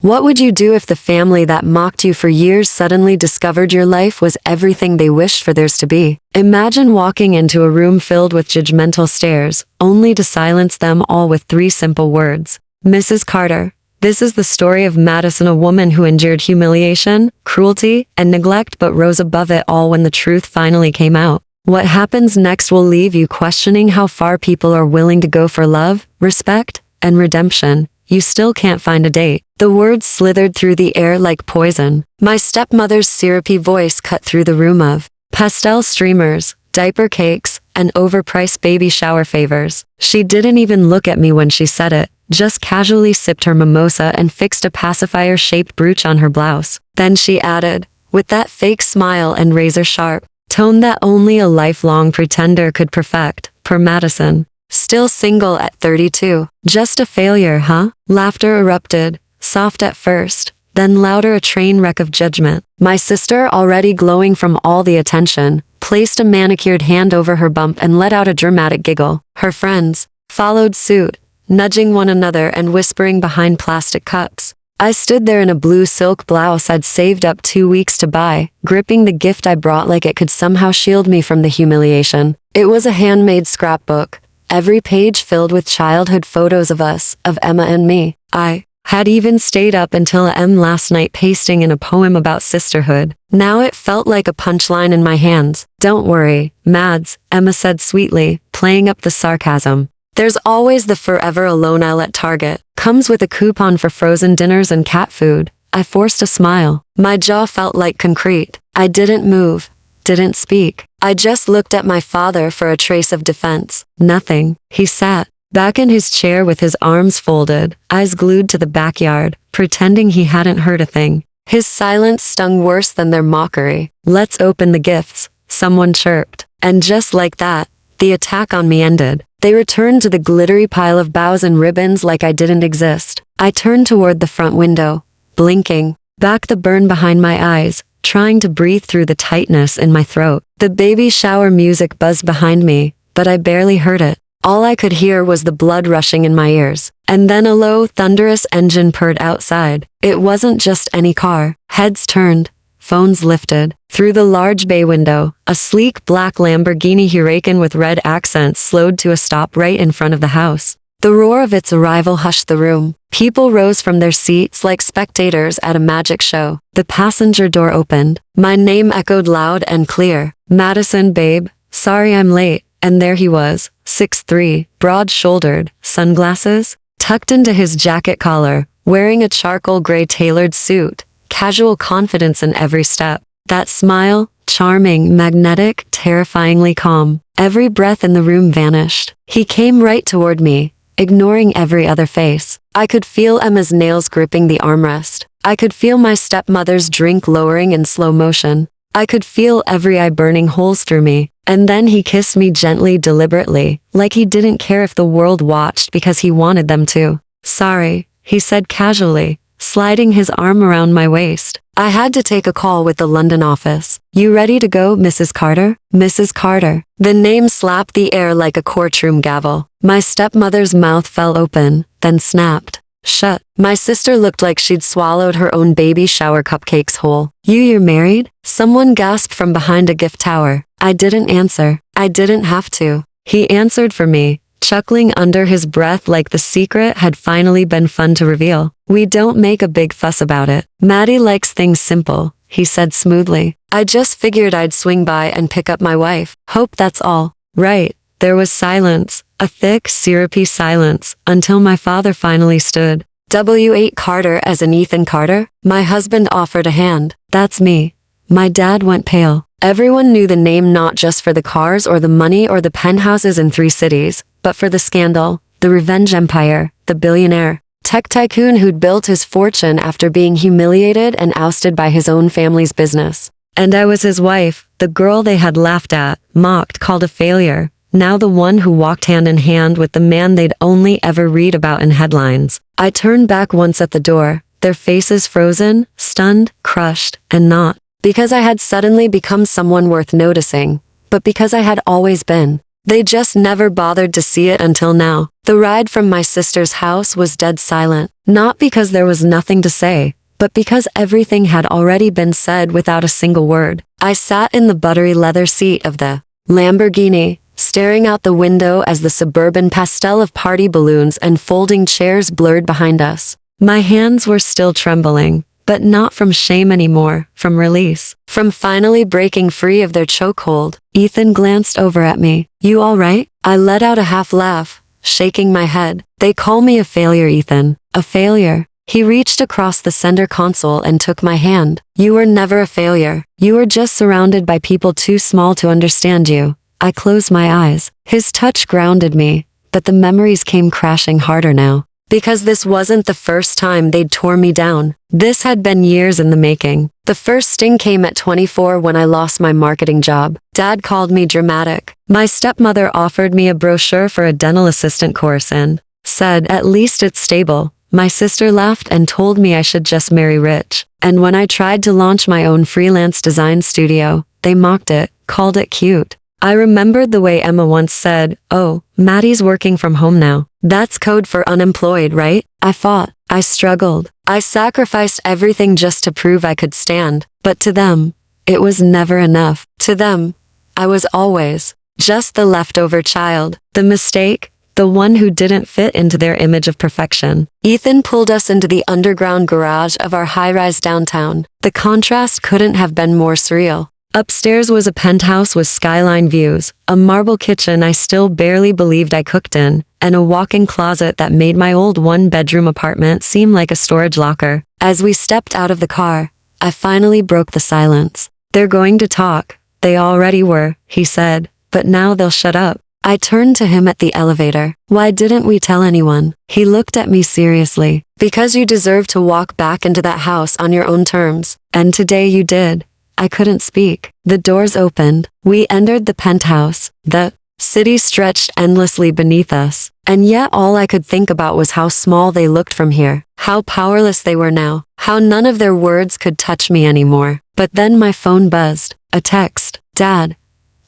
What would you do if the family that mocked you for years suddenly discovered your life was everything they wished for theirs to be? Imagine walking into a room filled with judgmental stares, only to silence them all with three simple words. Mrs. Carter. This is the story of Madison, a woman who endured humiliation, cruelty, and neglect but rose above it all when the truth finally came out. What happens next will leave you questioning how far people are willing to go for love, respect, and redemption. You still can't find a date. The words slithered through the air like poison. My stepmother's syrupy voice cut through the room of pastel streamers, diaper cakes, and overpriced baby shower favors. She didn't even look at me when she said it, just casually sipped her mimosa and fixed a pacifier-shaped brooch on her blouse. Then she added, with that fake smile and razor-sharp tone that only a lifelong pretender could perfect, per Madison. Still single at 32. Just a failure, huh? Laughter erupted, soft at first, then louder, a train wreck of judgment. My sister, already glowing from all the attention, placed a manicured hand over her bump and let out a dramatic giggle. Her friends followed suit, nudging one another and whispering behind plastic cups. I stood there in a blue silk blouse I'd saved up 2 weeks to buy, gripping the gift I brought like it could somehow shield me from the humiliation. It was a handmade scrapbook, every page filled with childhood photos of us, of Emma and me. I had even stayed up until AM last night pasting in a poem about sisterhood. Now it felt like a punchline in my hands. Don't worry, Mads, Emma said sweetly, playing up the sarcasm. There's always the Forever Alone aisle at Target. Comes with a coupon for frozen dinners and cat food. I forced a smile. My jaw felt like concrete. I didn't move, didn't speak. I just looked at my father for a trace of defense. Nothing. He sat back in his chair with his arms folded, eyes glued to the backyard, pretending he hadn't heard a thing. His silence stung worse than their mockery. Let's open the gifts, someone chirped. And just like that, the attack on me ended. They returned to the glittery pile of bows and ribbons like I didn't exist. I turned toward the front window, blinking, back the burn behind my eyes, trying to breathe through the tightness in my throat. The baby shower music buzzed behind me, but I barely heard it. All I could hear was the blood rushing in my ears. And then a low, thunderous engine purred outside. It wasn't just any car. Heads turned, phones lifted. Through the large bay window, a sleek black Lamborghini Huracan with red accents slowed to a stop right in front of the house. The roar of its arrival hushed the room. People rose from their seats like spectators at a magic show. The passenger door opened. My name echoed loud and clear. Madison, babe. Sorry I'm late. And there he was, 6'3", broad-shouldered, sunglasses, tucked into his jacket collar, wearing a charcoal gray tailored suit, casual confidence in every step. That smile, charming, magnetic, terrifyingly calm. Every breath in the room vanished. He came right toward me, ignoring every other face. I could feel Emma's nails gripping the armrest. I could feel my stepmother's drink lowering in slow motion. I could feel every eye burning holes through me. And then he kissed me gently, deliberately, like he didn't care if the world watched because he wanted them to. Sorry, he said casually, sliding his arm around my waist. I had to take a call with the London office. You ready to go, Mrs. Carter? Mrs. Carter. The name slapped the air like a courtroom gavel. My stepmother's mouth fell open, then snapped shut. My sister looked like she'd swallowed her own baby shower cupcakes whole. You're married? Someone gasped from behind a gift tower. I didn't answer. I didn't have to. He answered for me, chuckling under his breath like the secret had finally been fun to reveal. We don't make a big fuss about it. Maddie likes things simple, he said smoothly. I just figured I'd swing by and pick up my wife. Hope that's all. Right. There was silence, a thick, syrupy silence, until my father finally stood. W.8 Carter as in Ethan Carter? My husband offered a hand. That's me. My dad went pale. Everyone knew the name not just for the cars or the money or the penthouses in 3 cities, but for the scandal, the revenge empire, the billionaire tech tycoon who'd built his fortune after being humiliated and ousted by his own family's business. And I was his wife, the girl they had laughed at, mocked, called a failure. Now the one who walked hand in hand with the man they'd only ever read about in headlines. I turned back once at the door, their faces frozen, stunned, crushed, and not because I had suddenly become someone worth noticing, but because I had always been. They just never bothered to see it until now. The ride from my sister's house was dead silent, not because there was nothing to say, but because everything had already been said without a single word. I sat in the buttery leather seat of the Lamborghini, staring out the window as the suburban pastel of party balloons and folding chairs blurred behind us. My hands were still trembling, but not from shame anymore, from release, from finally breaking free of their chokehold. Ethan glanced over at me. "You all right?" I let out a half laugh, shaking my head. "They call me a failure, Ethan. A failure." He reached across the center console and took my hand. "You were never a failure. You were just surrounded by people too small to understand you." I closed my eyes. His touch grounded me, but the memories came crashing harder now. Because this wasn't the first time they'd tore me down. This had been years in the making. The first sting came at 24 when I lost my marketing job. Dad called me dramatic. My stepmother offered me a brochure for a dental assistant course and said, "At least it's stable." My sister laughed and told me I should just marry rich. And when I tried to launch my own freelance design studio, they mocked it, called it cute. I remembered the way Emma once said, "Oh, Maddie's working from home now. That's code for unemployed, right?" I fought. I struggled. I sacrificed everything just to prove I could stand. But to them, it was never enough. To them, I was always just the leftover child, the mistake, the one who didn't fit into their image of perfection. Ethan pulled us into the underground garage of our high-rise downtown. The contrast couldn't have been more surreal. Upstairs was a penthouse with skyline views, a marble kitchen I still barely believed I cooked in, and a walk-in closet that made my old one-bedroom apartment seem like a storage locker. As we stepped out of the car, I finally broke the silence. "They're going to talk. They already were," he said, "but now they'll shut up." I turned to him at the elevator. "Why didn't we tell anyone?" He looked at me seriously. "Because you deserve to walk back into that house on your own terms. And today you did." I couldn't speak. The doors opened. We entered the penthouse. The city stretched endlessly beneath us. And yet all I could think about was how small they looked from here. How powerless they were now. How none of their words could touch me anymore. But then my phone buzzed. A text. "Dad,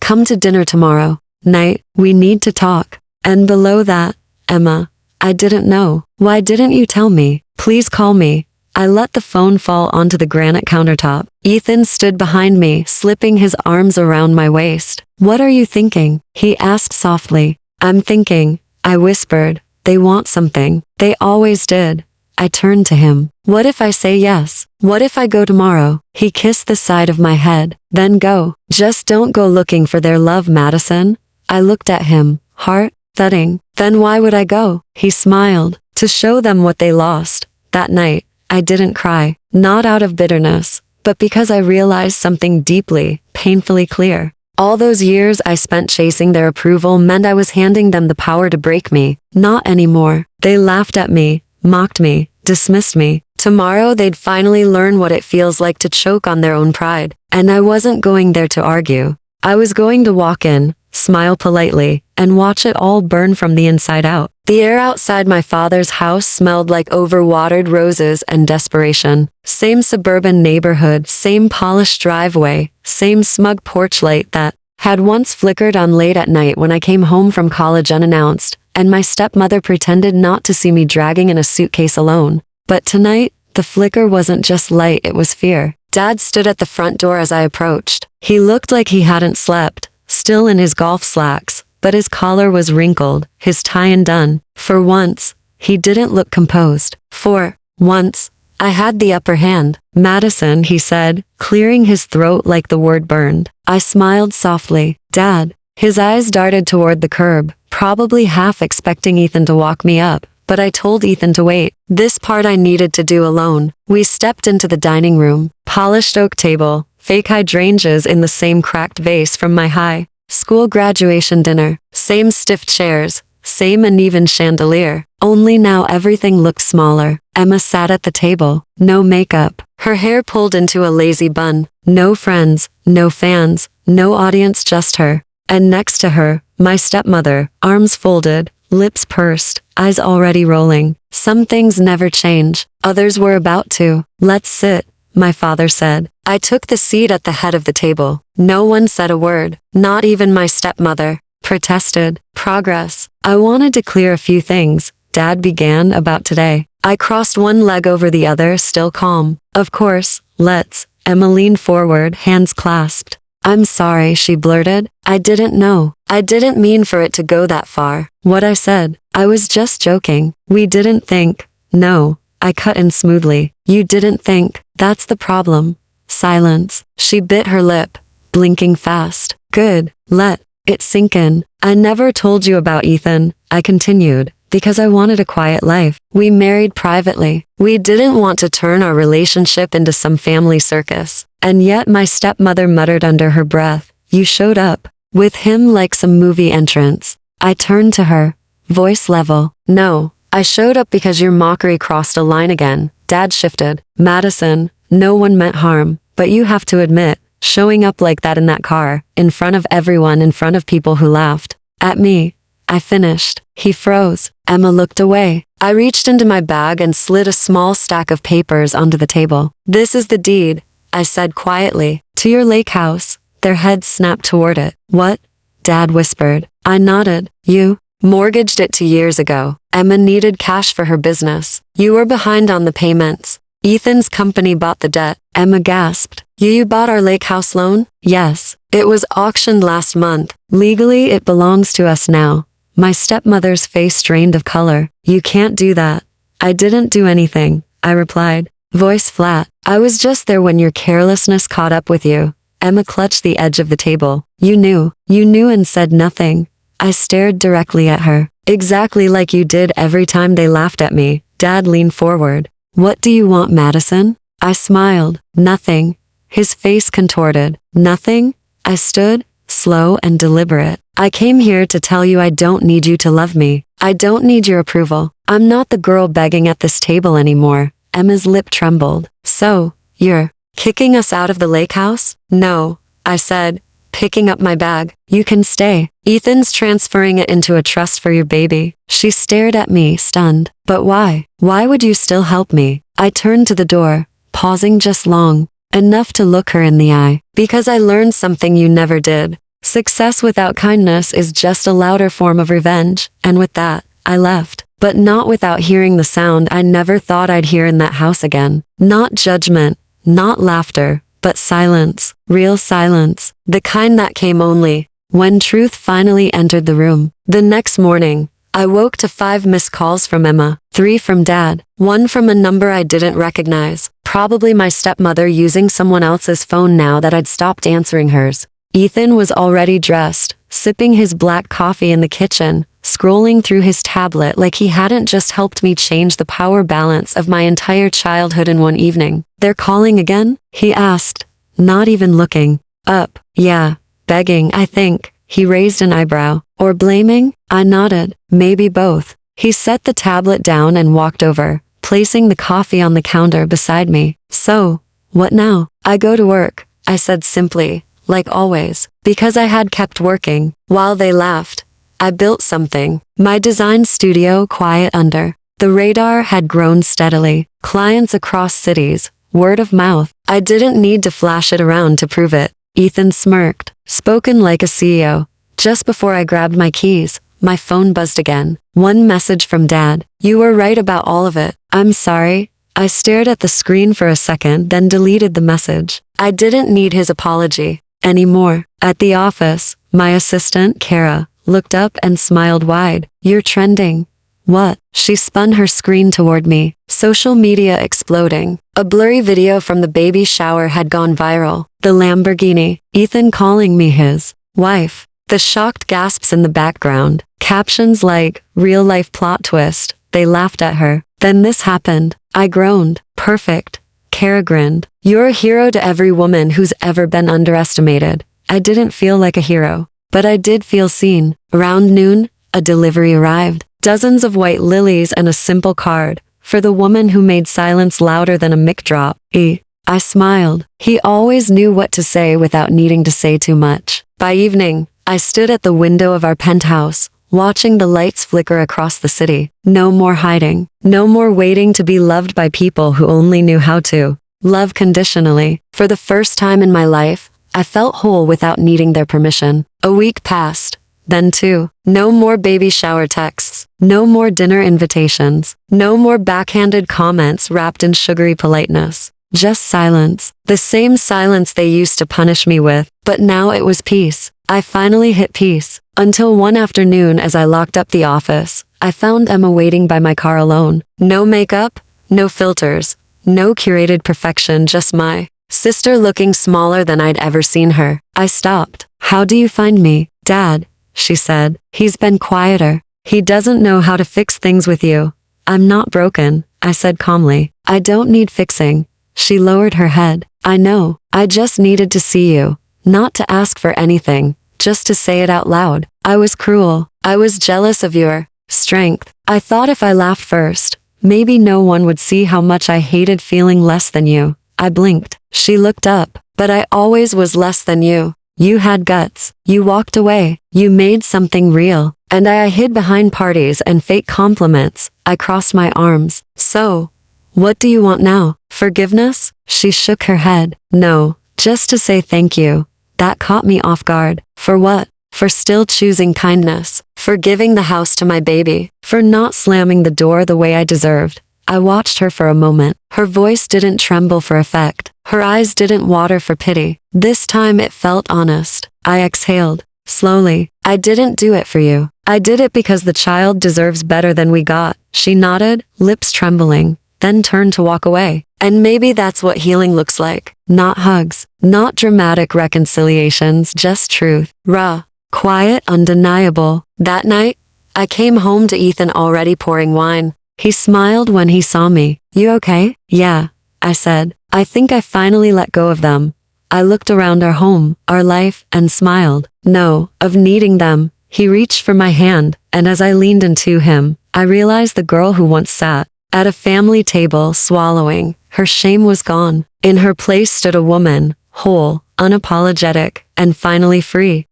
come to dinner tomorrow night. We need to talk." And below that, "Emma, I didn't know. Why didn't you tell me? Please call me." I let the phone fall onto the granite countertop. Ethan stood behind me, slipping his arms around my waist. "What are you thinking?" he asked softly. "I'm thinking," I whispered. "They want something. They always did." I turned to him. "What if I say yes? What if I go tomorrow?" He kissed the side of my head. "Then go. Just don't go looking for their love, Madison." I looked at him, heart thudding. "Then why would I go?" He smiled. "To show them what they lost." That night, I didn't cry, not out of bitterness, but because I realized something deeply, painfully clear. All those years I spent chasing their approval meant I was handing them the power to break me. Not anymore. They laughed at me, mocked me, dismissed me. Tomorrow they'd finally learn what it feels like to choke on their own pride. And I wasn't going there to argue. I was going to walk in, smile politely, and watch it all burn from the inside out. The air outside my father's house smelled like overwatered roses and desperation. Same suburban neighborhood, same polished driveway, same smug porch light that had once flickered on late at night when I came home from college unannounced, and my stepmother pretended not to see me dragging in a suitcase alone. But tonight, the flicker wasn't just light, it was fear. Dad stood at the front door as I approached. He looked like he hadn't slept, still in his golf slacks, but his collar was wrinkled, his tie undone. For once, he didn't look composed. For once, I had the upper hand. "Madison," he said, clearing his throat like the word burned. I smiled softly. "Dad." His eyes darted toward the curb, probably half expecting Ethan to walk me up, but I told Ethan to wait. This part I needed to do alone. We stepped into the dining room. Polished oak table, fake hydrangeas in the same cracked vase from my high school graduation dinner, same stiff chairs, same uneven chandelier. Only now everything looked smaller. Emma sat at the table, no makeup, her hair pulled into a lazy bun, no friends, no fans, no audience, just her. And next to her, my stepmother, arms folded, lips pursed, eyes already rolling. Some things never change, others were about to. "Let's sit," my father said. I took the seat at the head of the table. No one said a word, not even my stepmother. protested, progress. I wanted to clear a few things, Dad began about today. I crossed one leg over the other, still calm. Of course, let's. Emma leaned forward, hands clasped. I'm sorry, she blurted. I didn't know. I didn't mean for it to go that far. What I said, I was just joking. We didn't think. No, I cut in smoothly. You didn't think. That's the problem. Silence. She bit her lip, blinking fast. Good. Let it sink in. I never told you about Ethan, I continued, because I wanted a quiet life. We married privately. We didn't want to turn our relationship into some family circus. And yet my stepmother muttered under her breath, you showed up. With him like some movie entrance. I turned to her, voice level. No, I showed up because your mockery crossed a line again. Dad shifted. Madison, no one meant harm, but you have to admit, showing up like that in that car, in front of everyone, in front of people who laughed at me. I finished. He froze. Emma looked away. I reached into my bag and slid a small stack of papers onto the table. This is the deed, I said quietly, to your lake house. Their heads snapped toward it. What? Dad whispered. I nodded. You mortgaged it 2 years ago. Emma needed cash for her business. You were behind on the payments. Ethan's company bought the debt. Emma gasped. You bought our lake house loan? Yes. It was auctioned last month. Legally, it belongs to us now. My stepmother's face drained of color. You can't do that. I didn't do anything, I replied, voice flat. I was just there when your carelessness caught up with you. Emma clutched the edge of the table. You knew and said nothing. I stared directly at her. Exactly like you did every time they laughed at me. Dad leaned forward. What do you want, Madison? I smiled. Nothing. His face contorted. Nothing? I stood, slow and deliberate. I came here to tell you I don't need you to love me. I don't need your approval. I'm not the girl begging at this table anymore. Emma's lip trembled. So, you're kicking us out of the lake house? No, I said, picking up my bag. You can stay. Ethan's transferring it into a trust for your baby. She stared at me, stunned. But why? Why would you still help me? I turned to the door, pausing just long enough to look her in the eye. Because I learned something you never did. Success without kindness is just a louder form of revenge, and with that, I left. But not without hearing the sound I never thought I'd hear in that house again. Not judgment, not laughter, but silence. Real silence. The kind that came only when truth finally entered the room. The next morning, I woke to 5 missed calls from Emma, 3 from Dad, 1 from a number I didn't recognize. Probably my stepmother using someone else's phone now that I'd stopped answering hers. Ethan was already dressed, sipping his black coffee in the kitchen, scrolling through his tablet like he hadn't just helped me change the power balance of my entire childhood in one evening. They're calling again? He asked, not even looking up. Yeah, begging, I think. He raised an eyebrow. Or blaming? I nodded. Maybe both. He set the tablet down and walked over, placing the coffee on the counter beside me. So, what now? I go to work, I said simply, like always, because I had kept working. While they laughed, I built something. My design studio quiet under. The radar had grown steadily. Clients across cities. Word of mouth. I didn't need to flash it around to prove it. Ethan smirked. Spoken like a CEO. Just before I grabbed my keys, my phone buzzed again. One message from Dad. You were right about all of it. I'm sorry. I stared at the screen for a second, then deleted the message. I didn't need his apology anymore. At the office, my assistant, Kara, looked up and smiled wide. You're trending. What? She spun her screen toward me. Social media exploding. A blurry video from the baby shower had gone viral. The Lamborghini. Ethan calling me his wife. The shocked gasps in the background. Captions like, real-life plot twist. They laughed at her. Then this happened. I groaned. Perfect. Kara grinned. You're a hero to every woman who's ever been underestimated. I didn't feel like a hero, but I did feel seen. Around noon, a delivery arrived. Dozens of white lilies and a simple card. For the woman who made silence louder than a mic drop. I smiled. He always knew what to say without needing to say too much. By evening, I stood at the window of our penthouse, watching the lights flicker across the city. No more hiding. No more waiting to be loved by people who only knew how to love conditionally. For the first time in my life, I felt whole without needing their permission. A week passed. Then 2. No more baby shower texts. No more dinner invitations. No more backhanded comments wrapped in sugary politeness. Just silence. The same silence they used to punish me with, but now it was peace. I finally hit peace. Until one afternoon as I locked up the office, I found Emma waiting by my car alone. No makeup, no filters, no curated perfection, just my sister looking smaller than I'd ever seen her. I stopped. "How do you find me, Dad?" she said. "He's been quieter. He doesn't know how to fix things with you." "I'm not broken," I said calmly. "I don't need fixing." She lowered her head. "I know. I just needed to see you. Not to ask for anything, just to say it out loud. I was cruel. I was jealous of your strength. I thought if I laughed first, maybe no one would see how much I hated feeling less than you." I blinked. She looked up. "But I always was less than you. You had guts. You walked away. You made something real. And I hid behind parties and fake compliments." I crossed my arms. "So, what do you want now? Forgiveness?" She shook her head. "No, just to say thank you." That caught me off guard. "For what?" "For still choosing kindness. For giving the house to my baby. For not slamming the door the way I deserved." I watched her for a moment. Her voice didn't tremble for effect. Her eyes didn't water for pity. This time it felt honest. I exhaled. Slowly. "I didn't do it for you. I did it because the child deserves better than we got." She nodded, lips trembling, then turned to walk away. And maybe that's what healing looks like. Not hugs, not dramatic reconciliations, just truth. Raw, quiet, undeniable. That night, I came home to Ethan already pouring wine. He smiled when he saw me. "You okay?" "Yeah," I said. "I think I finally let go of them." I looked around our home, our life, and smiled. "No, of needing them." He reached for my hand, and as I leaned into him, I realized the girl who once sat at a family table swallowing, her shame was gone. In her place stood a woman, whole, unapologetic, and finally free.